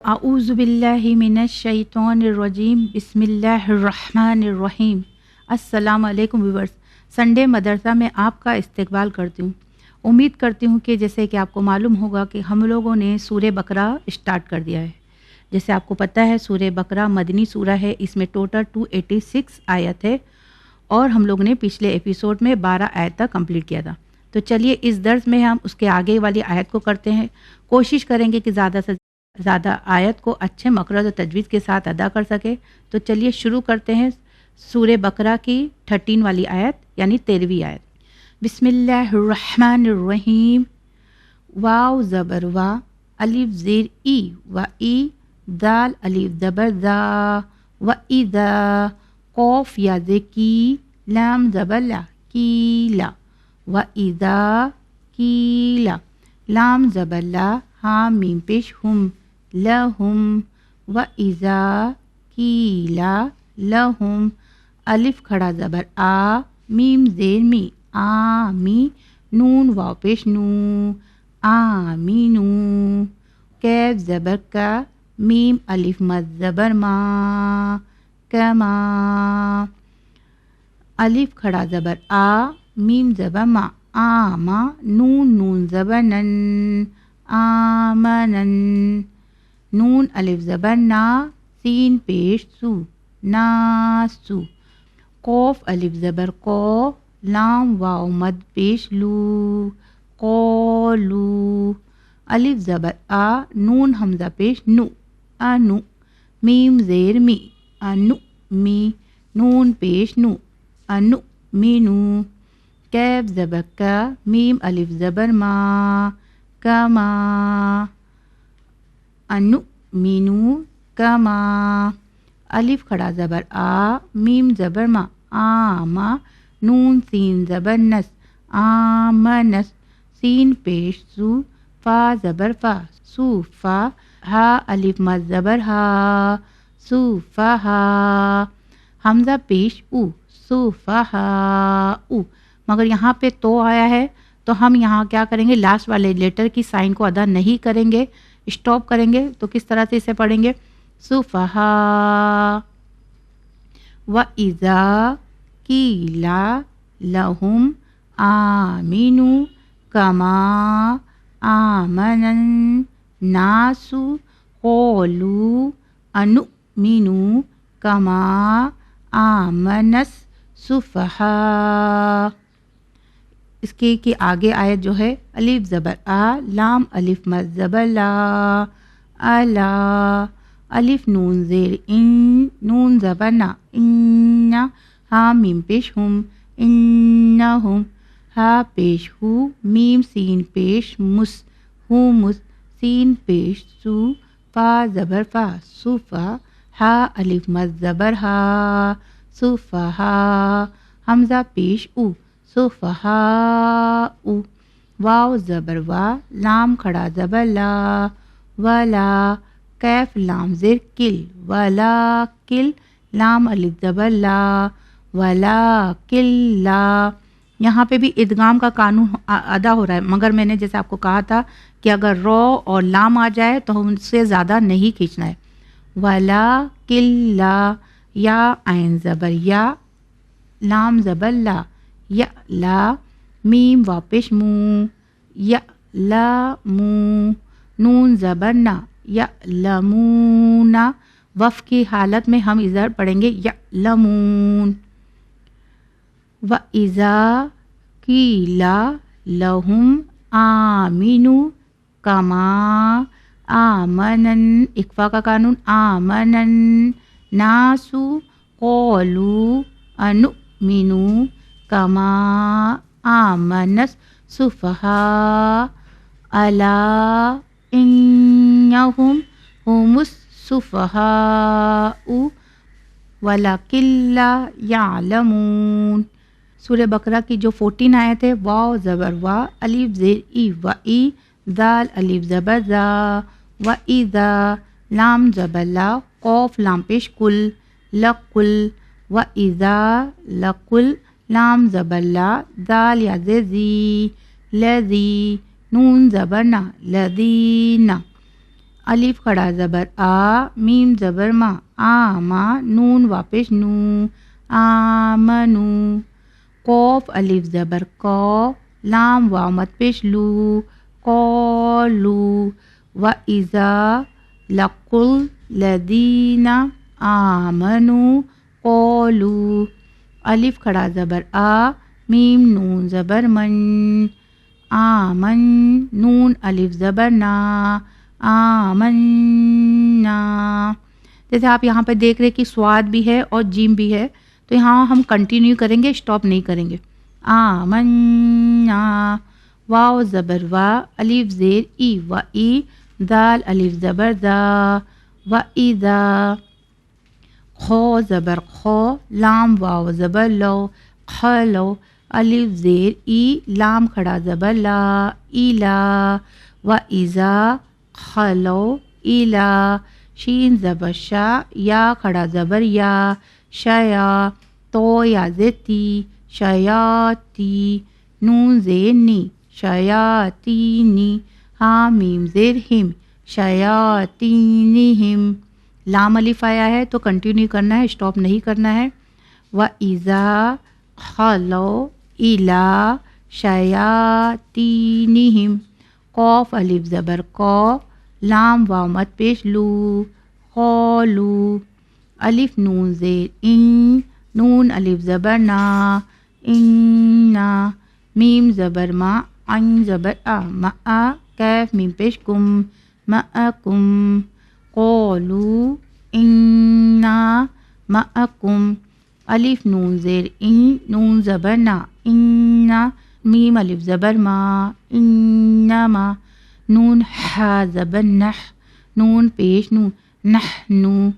اعوذ باللہ من الشیطان الرجیم بسم اللہ الرحمن الرحیم۔ السلام علیکم ویورز، سنڈے مدرسہ میں آپ کا استقبال کرتی ہوں۔ امید کرتی ہوں کہ جیسے کہ آپ کو معلوم ہوگا کہ ہم لوگوں نے سورہ بقرہ اسٹارٹ کر دیا ہے۔ جیسے آپ کو پتہ ہے سورہ بقرہ مدنی سورہ ہے، اس میں ٹوٹل 286 آیت ہے اور ہم لوگ نے پچھلے ایپیسوڈ میں 12 آیت تک کمپلیٹ کیا تھا۔ تو چلیے اس درس میں ہم اس کے آگے والی آیت کو کرتے ہیں، کوشش کریں گے کہ زیادہ سے زیادہ آیت کو اچھے مخرج و تجوید کے ساتھ ادا کر سکے۔ تو چلیے شروع کرتے ہیں سورہ بقرہ کی 13 والی آیت یعنی 13ویں آیت۔ بسم اللہ الرحمن الرحیم۔ واو زبر وا، الف زیر ای و ای، دال الف زبر دا و اذا، قوف یا کی، لام زبر لا، کیلا و اذا کیلا، لام زبر لا، ہاں میم پیش ہم، لہم و اذا کیلا لہم، الف کھڑا زبر آ، میم زیر می، آمی، نون واو پیش نو، آمینو، کیف زبر کا، میم الف مد زبر ما، کما، الف کھڑا زبر آ، میم زبر ما، آما، نون زبر نن، آمنن، نون الف زبر نا، سین پیش سو، ناسو، قوف الف زبر کو، لام واو مد پیش لو، قولو، الف زبر آ، نون حمزہ پیش نو، انو، میم زیر می، انو می، نون پیش نو، انو مینو، کیف زبر کا، میم الف زبر ما، کما، انو مینو کما، الف کھڑا زبر آ، میم زبر ما، آما، نون سین زبر نس، آمنس، سین پیش سو، فا زبر فا، صوفا، ہا الف مد زبر ہا، صوفہا، حمزہ پیش او، صوفہا او، مگر یہاں پہ تو آیا ہے تو ہم یہاں کیا کریں گے، لاسٹ والے لیٹر کی سائن کو ادا نہیں کریں گے، اسٹاپ کریں گے۔ تو کس طرح سے اسے پڑھیں گے، صوفہا وَإِذَا قِيلَ لَهُمْ آمِنُوا كَمَا آمَنَ النَّاسُ قَالُوا أَنُؤْمِنُ كَمَا آمَنَ السُّفَهَاءُ۔ اس کے آگے آیت جو ہے، الف زبر آ، لام الف مد زبر لا، الا، الف نون زیر ان، نون زبر نا، ان، ہا میم پیش ہم، انہم، ہا پیش ہو، میم سین پیش مس، ہومس، سین پیش سو، فا زبر فا، صوفا، ہا الف مد زبر ہا، صوفہا، حمزہ پیش او، صوفہا او، واو زبر وا، لام کھڑا زبر لا، ولا، کیف لام زیر کل، ولا کل، لام الف زبر لا، ولا کلا، یہاں پہ بھی ادغام کا قانون ادا ہو رہا ہے، مگر میں نے جیسے آپ کو کہا تھا کہ اگر رو اور لام آ جائے تو ہم اس سے زیادہ نہیں کھینچنا ہے۔ ولا کلا، یا عین زبر یا، لام زبر لا، یا لا، میم واپش مو، یا لامو، نون زبر نا، یا لمونا، وف کی حالت میں ہم ادھر پڑھیں گے یا لمون۔ وَإِذَا قِيلَ لَهُمْ آمِنُوا كَمَا آمَنَ، اکفا کا قانون، آمَنَ النَّاسُ قَالُوا أَنُؤْمِنُ كَمَا آمَنَ السُّفَهَاءُ أَلَا إِنَّهُمْ هُمُ السُّفَهَاءُ وَلَكِن لَا يَعْلَمُونَ۔ سورہ بقرہ کی جو 14 آیت ہے، واو زبر وا، الف زیر ای و ای، دال الف زبر زا و اذا، لام زبر لا، قوف لام پیش کل، لقل و اذا لقل، لام زبر لا، دال یا زی، لذی، نون زبر نا، لذینا، الف کھڑا زبر آ، میم زبر ما، آما، نون واپس نو، آمنو، قوف الف زبر کو، لام واو مد پیش لو، قولو، وَإِذَا لَقُوا الَّذِينَ آمَنُوا قَالُوا، الف کھڑا زبر آ، میم نون زبر من، آمن، نون الف زبر نا، آمنا۔ جیسے آپ یہاں پہ دیکھ رہے کہ سواد بھی ہے اور جیم بھی ہے، تو یہاں ہم کنٹینیو کریں گے، اسٹاپ نہیں کریں گے۔ آمنا، واو زبر وا، الف زیر ای، و ای، دال الف زبر دا، و اذا، خو زبر خو، لام واو زبر لو، خلو، الف زیر ای، لام کھڑا زبر لا، ایلا، و اذا خلو ایلا، شین زبر شا، یا کھڑا زبر یا، شیا، تو یا زیتی، شیاتی، نون زیر نی، شیاطینی، ہاں میم زیر ہم، شیاطینہم، لام الف آیا ہے تو کنٹینیو کرنا ہے، اسٹاپ نہیں کرنا ہے۔ وَإِذَا خَلَوْا إِلَىٰ شَيَاطِینِہِمْ، قوف الف زبر کو، لام واو مد پیش لو، قولو، الف نون زیر ان، نون الف زبر نا، اننا، میم زبر ما، عین زبر آ، ما، کیف میم پیش کم، معکم، قولو انا معکم، الف نون زیر ان، نون زبر نا، انا، میم الف زبر ما، انما، نون ہا زبر نح، نون پیش نون، نحنو،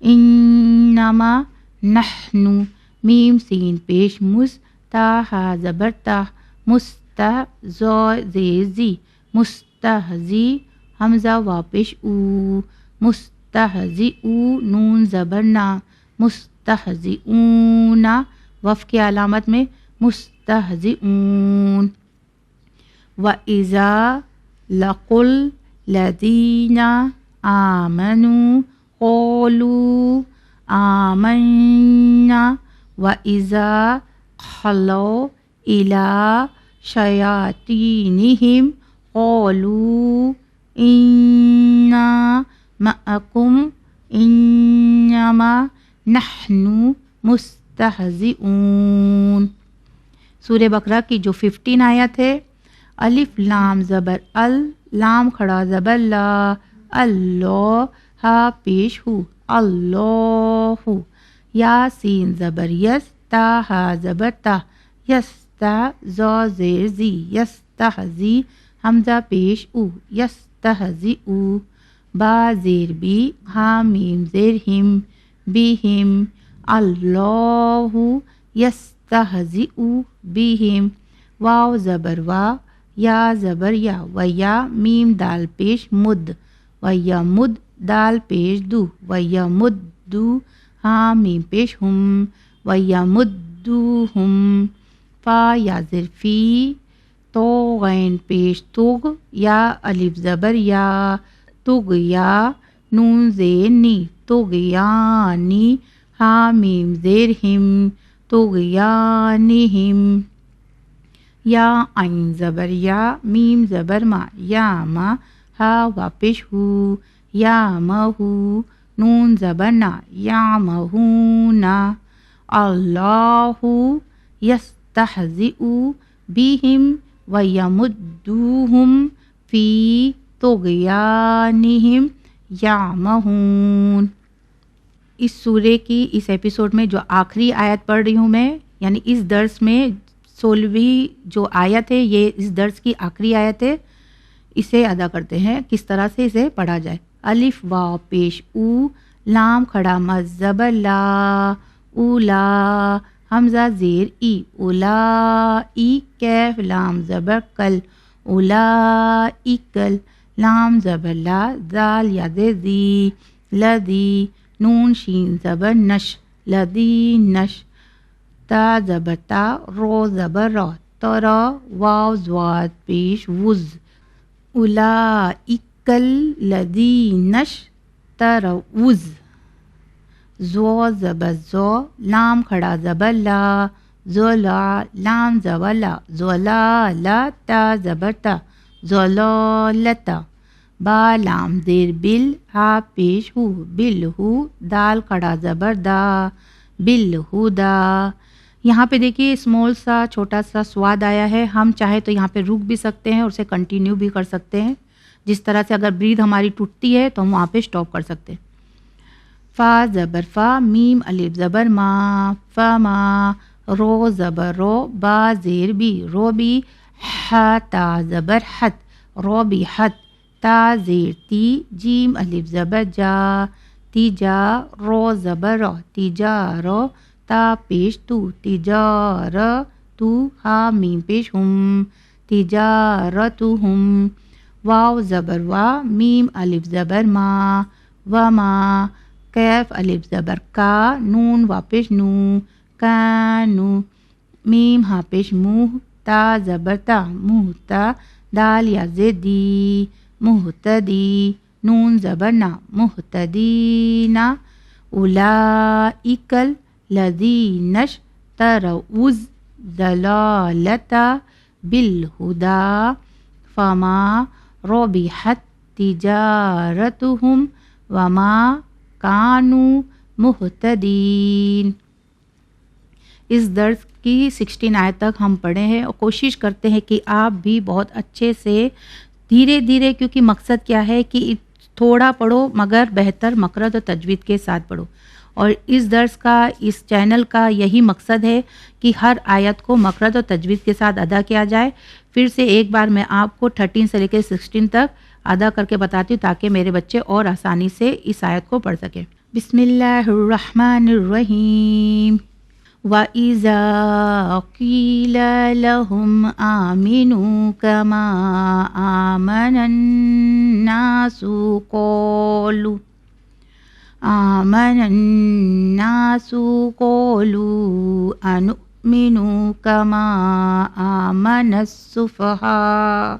انما نحنو، میم سین پیش مس، تا ہا زبر تا، مستہ، زو زیر زی، مستہزی، حمزہ واپش او، مستہزئو، نون زبر نا، مستہزئون، وف کی علامت میں مستہزئون۔ وَإِذَا لَقُوا الَّذِينَ آمَنُوا قَالُوا آمَنَّا، وَإِذَا خَلَوْا إِلَىٰ شَيَاطِینِہِمْ قَالُوا إِنَّا مَعَكُمْ إِنَّمَا نَحْنُ مُسْتَہْزِئُونَ۔ سورہ بقرہ کی جو 15 آیت ہے، الف لام زبر ال، لام کھڑا زبر لا، اللہ، ہا پیش ہو، اللہ، یا سین زبر یس، تا ہا زبر تا، یستا، زو زیر زی، یستہزی، حمزہ پیش او، یستہزئو، با زیر بی، ہا میم زیر ہم، بہم، اللہ یستہزئ بہم، واو زبر وا، یا زبر یا، ویا، میم دال پیش مد، ویا مد، دال پیش دو، ویا مدو، ہاں میم پیش ہم، ویا مدوہم، فا یا زر فی، تو غین پیش تگ، یا الف زبر یا، تگیا، نون زیر نی، تغیانی، ہاں میم زیر ہم، طغیانہم، یا عین زبر یا، میم زبر ما، یا ما، ہا واپش ہو، یا مہو، نون زبر نا، یا مہونا، اللہ یستہزئ بہم ویمدوہم فی طغیانہم یعمہون۔ اس سورے کی اس ایپیسوڈ میں جو آخری آیت پڑھ رہی ہوں میں، یعنی اس درس میں 16ویں جو آیت ہے، یہ اس درس کی آخری آیت ہے۔ اسے ادا کرتے ہیں، کس طرح سے اسے پڑھا جائے۔ الف واو پیش او، لام کھڑا مد زبر لا، اولا، حمزہ زیر ای، اولائی، کیف لام زبر کل، اولائکل، لام زبر لا، زال یا زی، لذی، نون شین زبر نش، لذینش، تا زبر تا، رو زبر را، ترا، واو زواد پیش وز، اولائک کالذین اشتروا زو زبر زو لام کھڑا زبر لا زولا لام زبر لا زولا لا تا زبر تا زولالتا با لام زیر بل ہا پیش ہو بل ہو دال کھڑا زبر دا بل ہو دا. یہاں پہ دیکھیے اسمال سا چھوٹا سا سواد آیا ہے. ہم چاہے تو یہاں پہ رک بھی سکتے ہیں اور اسے کنٹینیو بھی کر سکتے ہیں. جس طرح سے اگر برید ہماری ٹوٹتی ہے تو ہم وہاں پہ اسٹاپ کر سکتے ہیں. فا زبر فا میم الف زبر ما فا ما رو زبر رو با زیر بی رو بی ح تا زبر حت رو بی حت تا زیر تی جیم الف زبر جا تی جا رو زبر رو تی جا رو تا پیش تو تجار تو ہا میم پیش ہم تجارت ہم واو زبر وا میم الف زبر ما و ما کیف الف زبر کا نون وا پیش نو کانو میم ہا پیش منہ تا زبر تا منہ تا دال یا زدی مہتدی نون زبر نا مہتدینا اولئک الذین اشتروا الضلالۃ بالہدی فما ربحت تجارتهم وما کانوا مہتدین. اس درس کی 16 آیت تک ہم پڑھے ہیں اور کوشش کرتے ہیں کہ آپ بھی بہت اچھے سے دھیرے دھیرے، کیونکہ مقصد کیا ہے کہ تھوڑا پڑھو مگر بہتر مخرج اور تجوید کے ساتھ پڑھو. اور اس درس کا، اس چینل کا یہی مقصد ہے کہ ہر آیت کو مخرج اور تجوید کے ساتھ ادا کیا جائے. پھر سے ایک بار میں آپ کو 13 سے لے کے 16 تک ادا کر کے بتاتی ہوں تاکہ میرے بچے اور آسانی سے اس آیت کو پڑھ سکیں. بسم اللہ الرحمن الرحیم. وَإِذَا قِيلَ لَهُمْ آمِنُوا كَمَا آمَنَ النَّاسُ قَالُوا أَنُؤْمِنُ كَمَا آمَنَ السُّفَهَاءُ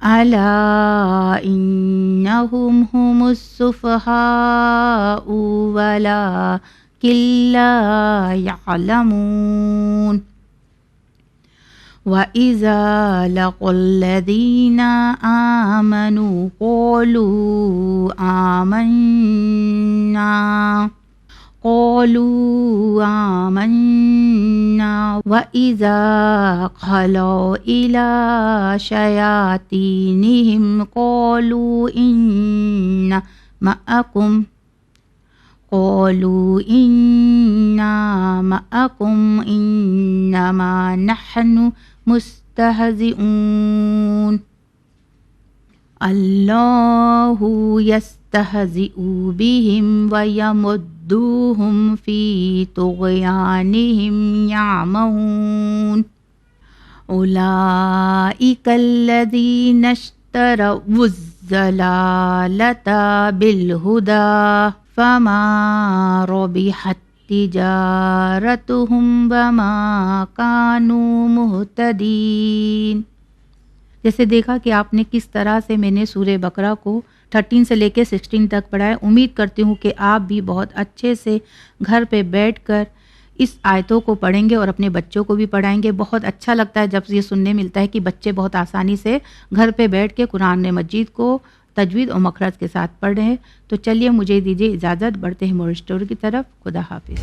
أَلَا إِنَّهُمْ هُمُ السُّفَهَاءُ وَلَكِنْ لَا يَعْلَمُونَ. وَإِذَا لَقُوا الَّذِينَ آمَنُوا قَالُوا آمَنَّا وَإِذَا خَلَوْا إِلَى شَيَاطِينِهِمْ قَالُوا إِنَّا مَعَكُمْ إِنَّمَا نَحْنُ مُسْتَهْزِئُونَ. اللہ یستہزئ بہم ویمدوہم فی طغیانہم یعمہون. اولئک الذین اشتروا الضلالۃ بالہدی فما ربحت تجارتہم وما کانوا مہتدین. جیسے دیکھا کہ آپ نے کس طرح سے میں نے سورہ بقرہ کو 13 سے لے کے 16 تک پڑھا ہے. امید کرتی ہوں کہ آپ بھی بہت اچھے سے گھر پہ بیٹھ کر اس آیتوں کو پڑھیں گے اور اپنے بچوں کو بھی پڑھائیں گے. بہت اچھا لگتا ہے جب یہ سننے ملتا ہے کہ بچے بہت آسانی سے گھر پہ بیٹھ کے قرآن مجید کو تجوید اور مخرج کے ساتھ پڑھ رہے ہیں. تو چلیے مجھے دیجیے اجازت، بڑھتے ہیں مور اسٹوری کی طرف. خدا حافظ.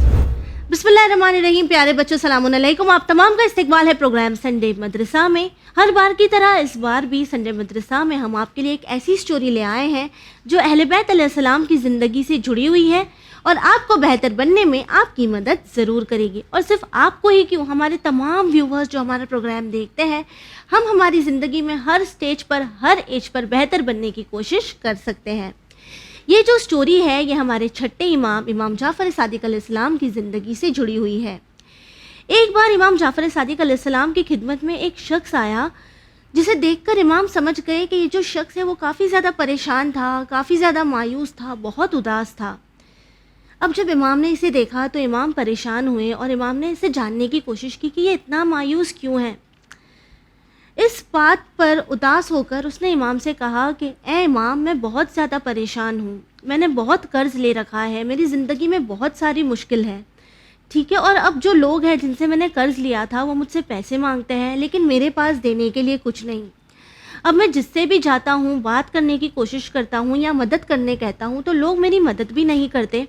بسم اللہ الرحمن الرحیم. پیارے بچوں السلام علیکم. آپ تمام کا استقبال ہے پروگرام سنڈے مدرسہ میں. ہر بار کی طرح اس بار بھی سنڈے مدرسہ میں ہم آپ کے لیے ایک ایسی سٹوری لے آئے ہیں جو اہل بیت علیہ السلام کی زندگی سے جڑی ہوئی ہے اور آپ کو بہتر بننے میں آپ کی مدد ضرور کرے گی. اور صرف آپ کو ہی کیوں، ہمارے تمام ویورز جو ہمارا پروگرام دیکھتے ہیں، ہم ہماری زندگی میں ہر سٹیج پر، ہر ایج پر بہتر بننے کی کوشش کر سکتے ہیں. یہ جو سٹوری ہے یہ ہمارے چھٹے امام جعفر صادق علیہ السلام کی زندگی سے جڑی ہوئی ہے. ایک بار امام جعفر صادق علیہ السلام کی خدمت میں ایک شخص آیا جسے دیکھ کر امام سمجھ گئے کہ یہ جو شخص ہے وہ کافی زیادہ پریشان تھا، کافی زیادہ مایوس تھا، بہت اداس تھا. اب جب امام نے اسے دیکھا تو امام پریشان ہوئے اور امام نے اسے جاننے کی کوشش کی کہ یہ اتنا مایوس کیوں ہے. اس اس بات پر اداس ہو کر اس نے امام سے کہا کہ اے امام، میں بہت زیادہ پریشان ہوں، میں نے بہت قرض لے رکھا ہے، میری زندگی میں بہت ساری مشکل ہے، ٹھیک ہے، اور اب جو لوگ ہیں جن سے میں نے قرض لیا تھا وہ مجھ سے پیسے مانگتے ہیں، لیکن میرے پاس دینے کے لیے کچھ نہیں۔ اب میں جس سے بھی جاتا ہوں، بات کرنے کی کوشش کرتا ہوں یا مدد کرنے کہتا ہوں تو لوگ میری مدد بھی نہیں کرتے،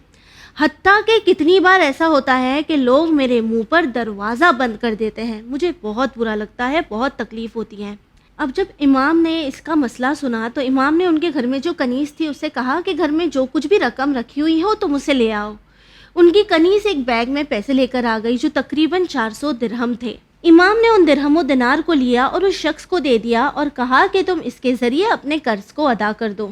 حتیٰ کہ کتنی بار ایسا ہوتا ہے کہ لوگ میرے منہ پر دروازہ بند کر دیتے ہیں، مجھے بہت برا لگتا ہے، بہت تکلیف ہوتی ہے۔ اب جب امام نے اس کا مسئلہ سنا تو امام نے ان کے گھر میں جو کنیز تھی اس سے کہا کہ گھر میں جو کچھ بھی رقم رکھی ہوئی ہو تم اسے لے آؤ۔ ان کی کنیز ایک بیگ میں پیسے لے کر آ گئی جو تقریباً 400 درہم تھے۔ امام نے ان درہم و دینار کو لیا اور اس شخص کو دے دیا اور کہا کہ تم اس کے ذریعے اپنے قرض کو ادا کر دو۔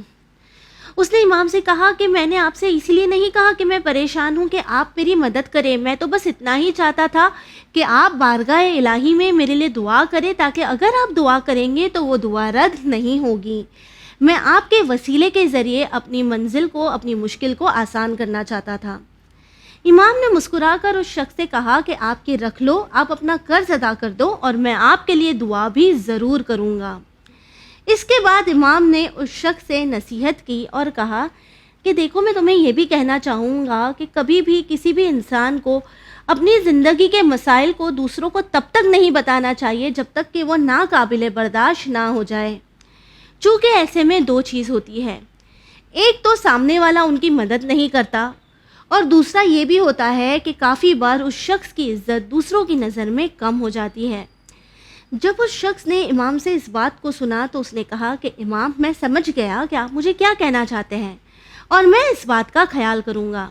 اس نے امام سے کہا کہ میں نے آپ سے اسی لیے نہیں کہا کہ میں پریشان ہوں کہ آپ میری مدد کریں، میں تو بس اتنا ہی چاہتا تھا کہ آپ بارگاہ الہی میں میرے لیے دعا کریں تاکہ اگر آپ دعا کریں گے تو وہ دعا رد نہیں ہوگی۔ میں آپ کے وسیلے کے ذریعے اپنی منزل کو، اپنی مشکل کو آسان کرنا چاہتا تھا۔ امام نے مسکرا کر اس شخص سے کہا کہ آپ کی رکھ لو، آپ اپنا قرض ادا کر دو اور میں آپ کے لیے دعا بھی ضرور کروں گا۔ اس کے بعد امام نے اس شخص سے نصیحت کی اور کہا کہ دیکھو، میں تمہیں یہ بھی کہنا چاہوں گا کہ کبھی بھی کسی بھی انسان کو اپنی زندگی کے مسائل کو دوسروں کو تب تک نہیں بتانا چاہیے جب تک کہ وہ ناقابل برداشت نہ ہو جائے، چونکہ ایسے میں دو چیز ہوتی ہے، ایک تو سامنے والا ان کی مدد نہیں کرتا، اور دوسرا یہ بھی ہوتا ہے کہ کافی بار اس شخص کی عزت دوسروں کی نظر میں کم ہو جاتی ہے۔ جب اس شخص نے امام سے اس بات کو سنا تو اس نے کہا کہ امام، میں سمجھ گیا کہ آپ مجھے کیا کہنا چاہتے ہیں اور میں اس بات کا خیال کروں گا۔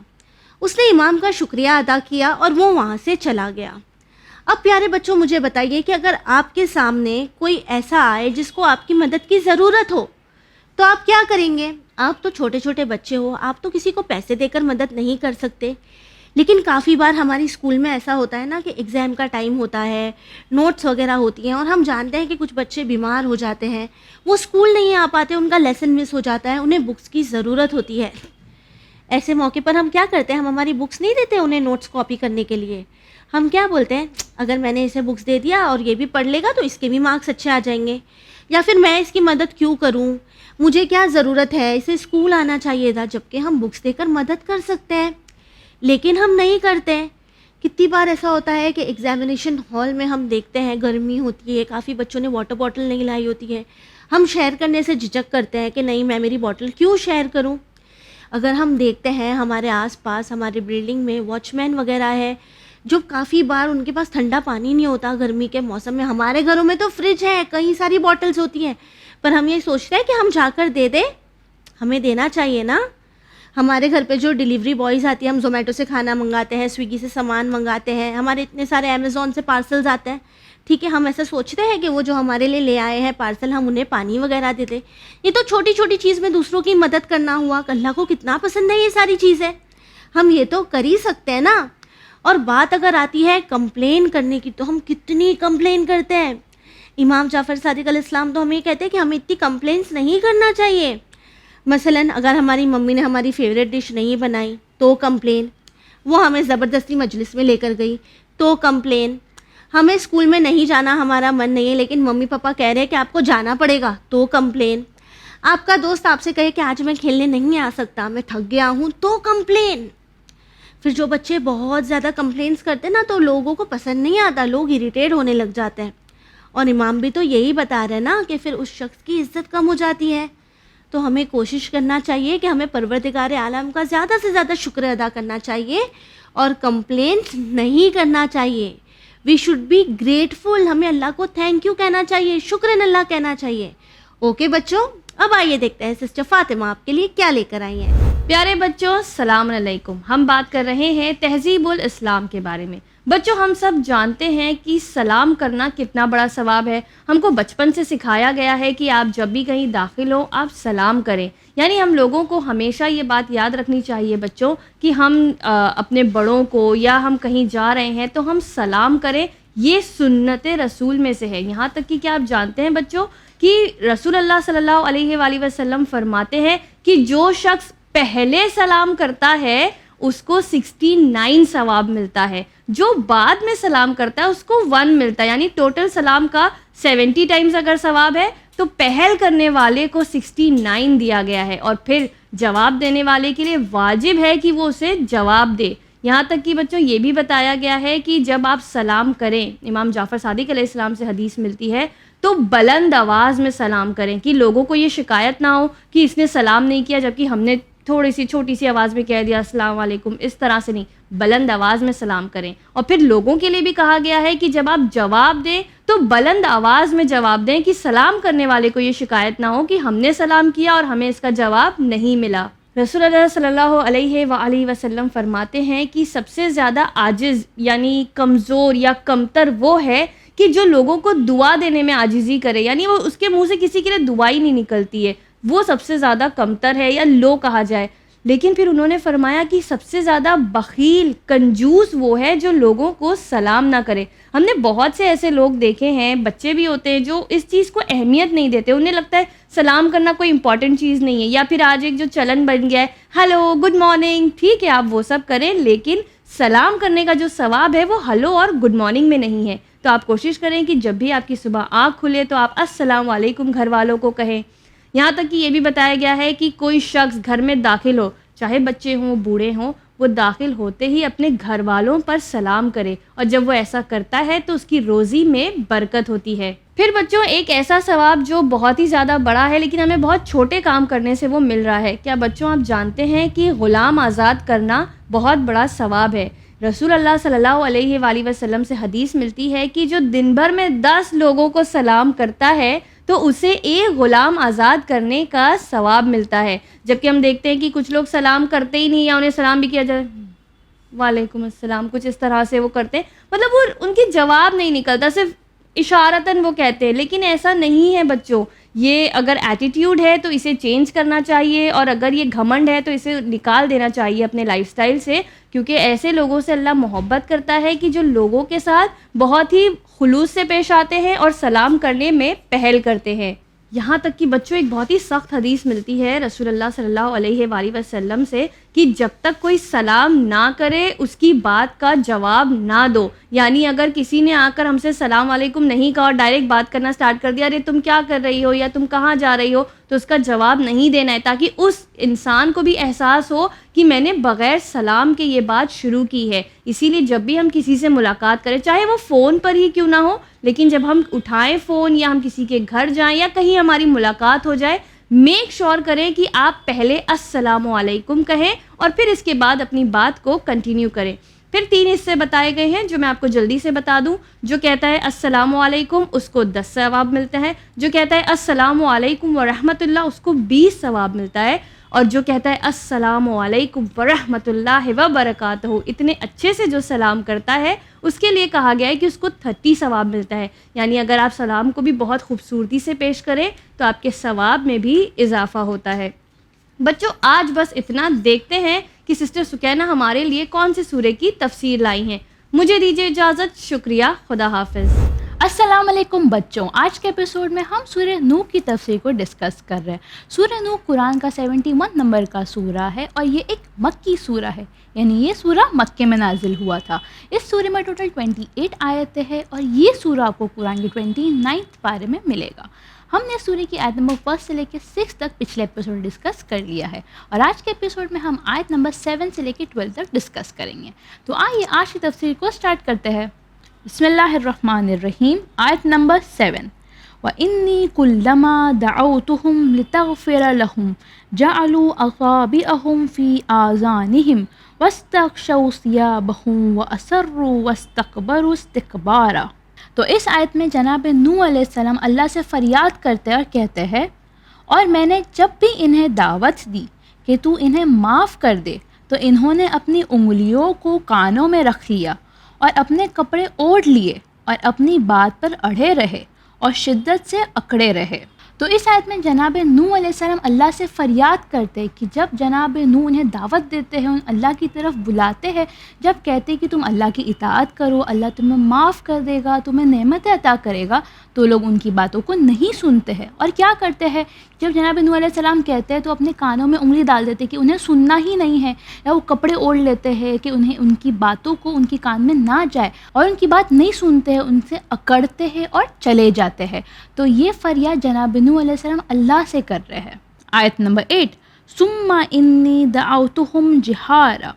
اس نے امام کا شکریہ ادا کیا اور وہ وہاں سے چلا گیا۔ اب پیارے بچوں، مجھے بتائیے کہ اگر آپ کے سامنے کوئی ایسا آئے جس کو آپ کی مدد کی ضرورت ہو تو آپ کیا کریں گے؟ آپ تو چھوٹے چھوٹے بچے ہو، آپ تو کسی کو پیسے دے کر مدد نہیں کر سکتے، لیکن کافی بار ہماری اسکول میں ایسا ہوتا ہے نا کہ ایگزام کا ٹائم ہوتا ہے، نوٹس وغیرہ ہوتی ہیں اور ہم جانتے ہیں کہ کچھ بچے بیمار ہو جاتے ہیں، وہ اسکول نہیں آ پاتے، ان کا لیسن مس ہو جاتا ہے، انہیں بکس کی ضرورت ہوتی ہے۔ ایسے موقع پر ہم کیا کرتے ہیں؟ ہم ہماری بکس نہیں دیتے انہیں نوٹس کاپی کرنے کے لیے، ہم کیا بولتے ہیں، اگر میں نے اسے بکس دے دیا اور یہ بھی پڑھ لے گا تو اس کے بھی مارکس اچھے آ جائیں گے، یا پھر میں اس کی مدد کیوں کروں، مجھے کیا ضرورت ہے، اسے اسکول آنا چاہیے تھا، جبکہ ہم بکس دے کر مدد کر سکتے ہیں، لیکن ہم نہیں کرتے۔ کتنی بار ایسا ہوتا ہے کہ ایگزامینیشن ہال میں ہم دیکھتے ہیں گرمی ہوتی ہے، کافی بچوں نے واٹر باٹل نہیں لائی ہوتی ہے، ہم شیئر کرنے سے جھجک کرتے ہیں کہ نہیں، میں میری باٹل کیوں شیئر کروں۔ اگر ہم دیکھتے ہیں ہمارے آس پاس ہمارے بلڈنگ میں واچ مین وغیرہ ہے جو کافی بار ان کے پاس ٹھنڈا پانی نہیں ہوتا گرمی کے موسم میں، ہمارے گھروں میں تو فریج ہے، کئی ساری باٹلز ہوتی ہیں، پر ہم یہ سوچتے ہیں کہ ہم جا کر دے دیں، ہمیں دینا چاہیے نا۔ ہمارے گھر پہ جو ڈیلیوری بوائز آتی ہیں، ہم زومیٹو سے کھانا منگاتے ہیں، سویگی سے سامان منگاتے ہیں، ہمارے اتنے سارے امیزون سے پارسلز آتے ہیں، ٹھیک ہے، ہم ایسا سوچتے ہیں کہ وہ جو ہمارے لیے لے آئے ہیں پارسل، ہم انہیں پانی وغیرہ دے دیں۔ یہ تو چھوٹی چھوٹی چیز میں دوسروں کی مدد کرنا ہوا، اللہ کو کتنا پسند ہے یہ ساری چیزیں، ہم یہ تو کر ہی سکتے ہیں نا۔ اور بات اگر آتی ہے کمپلین کرنے کی تو ہم کتنی کمپلین کرتے ہیں۔ امام جعفر صادق علیہ السلام تو ہمیں یہ کہتے ہیں کہ ہمیں اتنی کمپلینس نہیں کرنا چاہیے۔ مثلا اگر ہماری ممی نے ہماری فیوریٹ ڈش نہیں بنائی تو کمپلین، وہ ہمیں زبردستی مجلس میں لے کر گئی تو کمپلین، ہمیں اسکول میں نہیں جانا، ہمارا من نہیں ہے لیکن ممی پاپا کہہ رہے ہیں کہ آپ کو جانا پڑے گا تو کمپلین، آپ کا دوست آپ سے کہے کہ آج میں کھیلنے نہیں آ سکتا، میں تھک گیا ہوں تو کمپلین۔ پھر جو بچے بہت زیادہ کمپلینس کرتے ہیں نا تو لوگوں کو پسند نہیں آتا، لوگ اریٹیٹ ہونے لگ جاتے ہیں، اور امام بھی تو یہی بتا رہے ہیں نا کہ پھر اس شخص کی عزت کم ہو جاتی ہے۔ تو ہمیں کوشش کرنا چاہیے کہ ہمیں پروردگار عالم کا زیادہ سے زیادہ شکر ادا کرنا چاہیے اور کمپلینس نہیں کرنا چاہیے۔ وی شوڈ بی گریٹفل، ہمیں اللہ کو تھینک یو کہنا چاہیے، شکرن اللہ کہنا چاہیے۔ اوکے بچوں، اب آئیے دیکھتے ہیں سسٹر فاطمہ آپ کے لیے کیا لے کر آئی ہیں۔ پیارے بچوں، السلام علیکم۔ ہم بات کر رہے ہیں تہذیب الاسلام کے بارے میں۔ بچوں، ہم سب جانتے ہیں کہ سلام کرنا کتنا بڑا ثواب ہے۔ ہم کو بچپن سے سکھایا گیا ہے کہ آپ جب بھی کہیں داخل ہو آپ سلام کریں، یعنی ہم لوگوں کو ہمیشہ یہ بات یاد رکھنی چاہیے بچوں کہ ہم اپنے بڑوں کو یا ہم کہیں جا رہے ہیں تو ہم سلام کریں، یہ سنت رسول میں سے ہے۔ یہاں تک کہ کیا آپ جانتے ہیں بچوں کہ رسول اللہ صلی اللہ علیہ وآلہ وسلم فرماتے ہیں کہ جو شخص پہلے سلام کرتا ہے اس کو 69 ثواب ملتا ہے. جو بعد میں سلام کرتا ہے اس کو 1 ملتا ہے. یعنی ٹوٹل سلام کا 70 ٹائمز اگر ثواب ہے تو پہل کرنے والے کو 69 دیا گیا ہے. اور پھر جواب دینے والے کے لیے واجب ہے کہ وہ اسے جواب دے. یہاں تک کہ بچوں یہ بھی بتایا گیا ہے کہ جب آپ سلام کریں, امام جعفر صادق علیہ السلام سے حدیث ملتی ہے, تو بلند آواز میں سلام کریں کہ لوگوں کو یہ شکایت نہ ہو کہ اس نے سلام نہیں کیا جبکہ ہم نے تھوڑی سی چھوٹی سی آواز میں کہہ دیا السلام علیکم. اس طرح سے نہیں, بلند آواز میں سلام کریں. اور پھر لوگوں کے لیے بھی کہا گیا ہے کہ جب آپ جواب دیں تو بلند آواز میں جواب دیں کہ سلام کرنے والے کو یہ شکایت نہ ہو کہ ہم نے سلام کیا اور ہمیں اس کا جواب نہیں ملا. رسول اللہ صلی اللہ علیہ وآلہ وسلم فرماتے ہیں کہ سب سے زیادہ عاجز یعنی کمزور یا کمتر وہ ہے کہ جو لوگوں کو دعا دینے میں عاجزی کرے, یعنی وہ اس کے منہ سے کسی کے لیے دعا ہی نہیں نکلتی ہے, وہ سب سے زیادہ کمتر ہے یا لو کہا جائے. لیکن پھر انہوں نے فرمایا کہ سب سے زیادہ بخیل کنجوس وہ ہے جو لوگوں کو سلام نہ کرے. ہم نے بہت سے ایسے لوگ دیکھے ہیں, بچے بھی ہوتے ہیں, جو اس چیز کو اہمیت نہیں دیتے. انہیں لگتا ہے سلام کرنا کوئی امپورٹنٹ چیز نہیں ہے. یا پھر آج ایک جو چلن بن گیا ہے, ہیلو گڈ مارننگ, ٹھیک ہے آپ وہ سب کریں, لیکن سلام کرنے کا جو ثواب ہے وہ ہلو اور گڈ مارننگ میں نہیں ہے. تو آپ کوشش کریں کہ جب بھی آپ کی صبح آنکھ کھلے تو آپ السلام علیکم گھر والوں کو کہیں. یہاں تک کہ یہ بھی بتایا گیا ہے کہ کوئی شخص گھر میں داخل ہو, چاہے بچے ہوں بوڑھے ہوں, وہ داخل ہوتے ہی اپنے گھر والوں پر سلام کرے, اور جب وہ ایسا کرتا ہے تو اس کی روزی میں برکت ہوتی ہے. پھر بچوں ایک ایسا ثواب جو بہت ہی زیادہ بڑا ہے لیکن ہمیں بہت چھوٹے کام کرنے سے وہ مل رہا ہے. کیا بچوں آپ جانتے ہیں کہ غلام آزاد کرنا بہت بڑا ثواب ہے؟ رسول اللہ صلی اللہ علیہ وآلہ وسلم سے حدیث ملتی ہے کہ جو دن بھر میں 10 لوگوں کو سلام کرتا ہے تو اسے ایک غلام آزاد کرنے کا ثواب ملتا ہے. جبکہ ہم دیکھتے ہیں کہ کچھ لوگ سلام کرتے ہی نہیں, یا انہیں سلام بھی کیا جائے وعلیکم السلام, کچھ اس طرح سے وہ کرتے ہیں, مطلب وہ ان کی جواب نہیں نکلتا, صرف اشارتاً وہ کہتے ہیں. لیکن ایسا نہیں ہے بچوں, یہ اگر ایٹیٹیوڈ ہے تو اسے چینج کرنا چاہیے, اور اگر یہ گھمنڈ ہے تو اسے نکال دینا چاہیے اپنے لائف سٹائل سے, کیونکہ ایسے لوگوں سے اللہ محبت کرتا ہے کہ جو لوگوں کے ساتھ بہت ہی خلوص سے پیش آتے ہیں اور سلام کرنے میں پہل کرتے ہیں. یہاں تک کہ بچوں ایک بہت ہی سخت حدیث ملتی ہے رسول اللہ صلی اللہ علیہ وآلہ وسلم سے کہ جب تک کوئی سلام نہ کرے اس کی بات کا جواب نہ دو. یعنی اگر کسی نے آ کر ہم سے السلام علیکم نہیں کہا اور ڈائریکٹ بات کرنا سٹارٹ کر دیا, ارے تم کیا کر رہی ہو یا تم کہاں جا رہی ہو, تو اس کا جواب نہیں دینا ہے, تاکہ اس انسان کو بھی احساس ہو کہ میں نے بغیر سلام کے یہ بات شروع کی ہے. اسی لیے جب بھی ہم کسی سے ملاقات کریں, چاہے وہ فون پر ہی کیوں نہ ہو, لیکن جب ہم اٹھائیں فون یا ہم کسی کے گھر جائیں یا کہیں ہماری ملاقات ہو جائے, میک شور کریں کہ آپ پہلے السلام علیکم کہیں اور پھر اس کے بعد اپنی بات کو کنٹینیو کریں. پھر 3 حصے بتائے گئے ہیں جو میں آپ کو جلدی سے بتا دوں. جو کہتا ہے السلام علیکم اس کو 10 ثواب ملتا ہے, جو کہتا ہے السلام علیکم ورحمۃ اللہ اس کو 20 ثواب ملتا ہے, اور جو کہتا ہے السلام علیکم ورحمۃ اللہ وبرکاتہ اتنے اچھے سے جو سلام کرتا ہے اس کے لیے کہا گیا ہے کہ اس کو 30 ثواب ملتا ہے. یعنی اگر آپ سلام کو بھی بہت خوبصورتی سے پیش کریں تو آپ کے ثواب میں بھی اضافہ ہوتا ہے. بچوں آج بس اتنا, دیکھتے ہیں کہ سسٹر سکینہ ہمارے لیے کون سے سورے کی تفسیر لائی ہیں. مجھے دیجیے اجازت, شکریہ, خدا حافظ. السلام علیکم بچوں, آج کے ایپیسوڈ میں ہم سورہ نوح کی تفسیر کو ڈسکس کر رہے ہیں. سورہ نوح قرآن کا 71 نمبر کا سورہ ہے اور یہ ایک مکی سورہ ہے, یعنی یہ سورہ مکے میں نازل ہوا تھا. اس سورے میں ٹوٹل 28 آیتیں ہیں اور یہ سورہ آپ کو قرآن کے 29 پارے میں ملے گا. ہم نے سورہ کی آیت نمبر 1 سے لے کے 6 تک پچھلے ایپیسوڈ ڈسکس کر لیا ہے, اور آج کے ایپیسوڈ میں ہم آیت نمبر 7 سے لے کے 12 تک ڈسکس کریں گے. تو آئیے آج کی تفسیر کو سٹارٹ کرتے ہیں. بسم اللہ الرحمن الرحیم. آیت نمبر 7. وَإِنِّي كُلَّمَا دَعَوْتُهُمْ لِتَغْفِرَ لَهُمْ جَعَلُوا أَصَابِعَهُمْ فِي آذَانِهِمْ وَاسْتَغْشَوْا ثِيَابَهُمْ وَأَصَرُّوا وَاسْتَكْبَرُوا اسْتِكْبَارًا. تو اس آیت میں جناب نوح علیہ السلام اللہ سے فریاد کرتے اور کہتے ہیں, اور میں نے جب بھی انہیں دعوت دی کہ تو انہیں معاف کر دے تو انہوں نے اپنی انگلیوں کو کانوں میں رکھ لیا اور اپنے کپڑے اوڑھ لیے اور اپنی بات پر اڑے رہے اور شدت سے اکڑے رہے. تو اس آیت میں جناب نوح علیہ السلام اللہ سے فریاد کرتے کہ جب جناب نوح انہیں دعوت دیتے ہیں, اللہ کی طرف بلاتے ہیں, جب کہتے کہ تم اللہ کی اطاعت کرو, اللہ تمہیں معاف کر دے گا, تمہیں نعمتیں عطا کرے گا, تو لوگ ان کی باتوں کو نہیں سنتے ہیں اور کیا کرتے ہیں، جب جناب نوح علیہ السلام کہتے ہیں تو اپنے کانوں میں انگلی ڈال دیتے کہ انہیں سننا ہی نہیں ہے، یا وہ کپڑے اوڑھ لیتے ہیں کہ انہیں ان کی باتوں کو ان کے کان میں نہ جائے، اور ان کی بات نہیں سنتے ہیں، ان سے اکڑتے ہیں اور چلے جاتے ہیں۔ تو یہ فریاد جناب نوح علیہ السلام اللہ سے کر رہے ہیں۔ آیت نمبر 8، ثم انی دعوتہم جہارا۔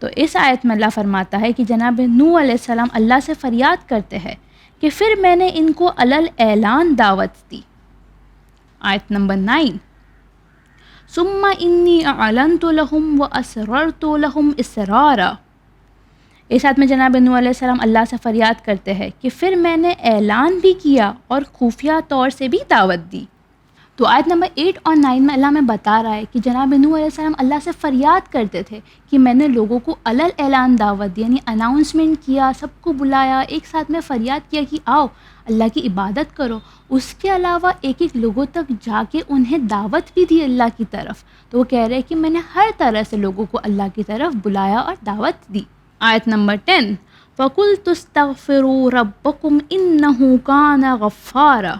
تو اس آیت میں اللہ فرماتا ہے کہ جناب نوح علیہ السلام اللہ سے فریاد کرتے ہیں کہ پھر میں نے ان کو علل اعلان دعوت دی۔ آیت نمبر 9، ثم انی اعلنت لهم واسررت لهم اسرارا۔ اس آیت میں جناب نوح علیہ السلام اللہ سے فریاد کرتے ہیں کہ پھر میں نے اعلان بھی کیا اور خفیہ طور سے بھی دعوت دی۔ تو آیت نمبر 8 اور 9 میں اللہ میں بتا رہا ہے کہ جناب نوح علیہ السلام اللہ سے فریاد کرتے تھے کہ میں نے لوگوں کو علل اعلان دعوت دی، یعنی اناؤنسمنٹ کیا، سب کو بلایا، ایک ساتھ میں فریاد کیا کہ آؤ اللہ کی عبادت کرو۔ اس کے علاوہ ایک ایک لوگوں تک جا کے انہیں دعوت بھی دی اللہ کی طرف۔ تو وہ کہہ رہے کہ میں نے ہر طرح سے لوگوں کو اللہ کی طرف بلایا اور دعوت دی۔ آیت نمبر 10، فَقُلْتُ اسْتَغْفِرُوا رَبَّكُمْ إِنَّهُ كَانَ غَفَّارًا۔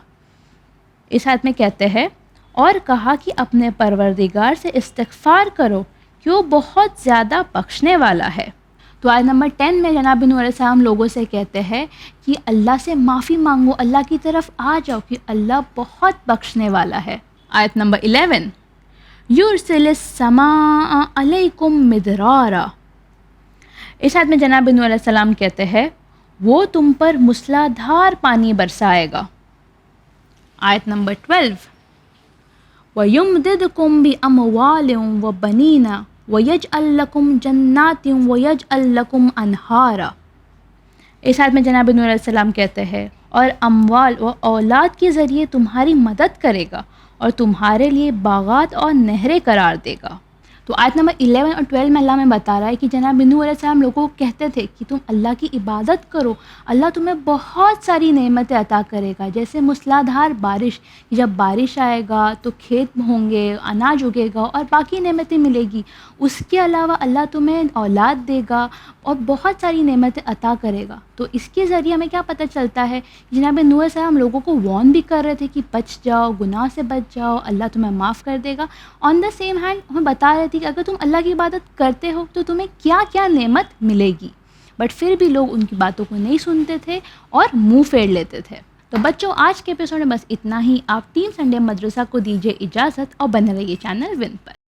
اس آیت میں کہتے ہیں اور کہا کہ اپنے پروردگار سے استغفار کرو کہ وہ بہت زیادہ بخشنے والا ہے۔ تو آیت نمبر 10 میں جناب نوح علیہ السلام لوگوں سے کہتے ہیں کہ اللہ سے معافی مانگو، اللہ کی طرف آ جاؤ کہ اللہ بہت بخشنے والا ہے۔ آیت نمبر 11، یُرْسِلِ السَّمَاءَ عَلَيْكُمْ مِدْرَارًا۔ اس آیت میں جناب نوح علیہ السلام کہتے ہیں وہ تم پر موسلا دھار پانی برسائے گا۔ آیت نمبر 12، وَيُمْدِدْكُمْ بِأَمْوَالٍ وَبَنِينَ وَيَجْعَلْ لَكُمْ جَنَّاتٍ وَيَجْعَلْ لَكُمْ أَنْهَارًا۔ اس آیت میں جناب نوح علیہ السلام کہتے ہیں اور اموال و اولاد کے ذریعے تمہاری مدد کرے گا اور تمہارے لیے باغات اور نہریں قرار دے گا۔ تو آیت نمبر 11 اور 12 میں اللہ میں بتا رہا ہے کہ جناب نوح علیہ السلام لوگوں کو کہتے تھے کہ تم اللہ کی عبادت کرو، اللہ تمہیں بہت ساری نعمتیں عطا کرے گا، جیسے موسلا دھار بارش، جب بارش آئے گا تو کھیت ہوں گے، اناج اگے گا اور باقی نعمتیں ملے گی۔ اس کے علاوہ اللہ تمہیں اولاد دے گا اور بہت ساری نعمتیں عطا کرے گا۔ تو اس کے ذریعے ہمیں کیا پتہ چلتا ہے، جناب نوح علیہ السلام لوگوں کو وارن بھی کر رہے تھے کہ بچ جاؤ، گناہ سے بچ جاؤ، اللہ تمہیں معاف کر دے گا۔ آن دا سیم ہینڈ ہمیں بتا رہے تھے کہ اگر تم اللہ کی عبادت کرتے ہو تو تمہیں کیا کیا نعمت ملے گی، بٹ پھر بھی لوگ ان کی باتوں کو نہیں سنتے تھے اور منہ پھیر لیتے تھے۔ تو بچوں آج کے ایپیسوڈ میں بس اتنا ہی۔ آپ ٹیم سنڈے مدرسہ کو دیجیے اجازت اور بنے رہیے چینل ون پر۔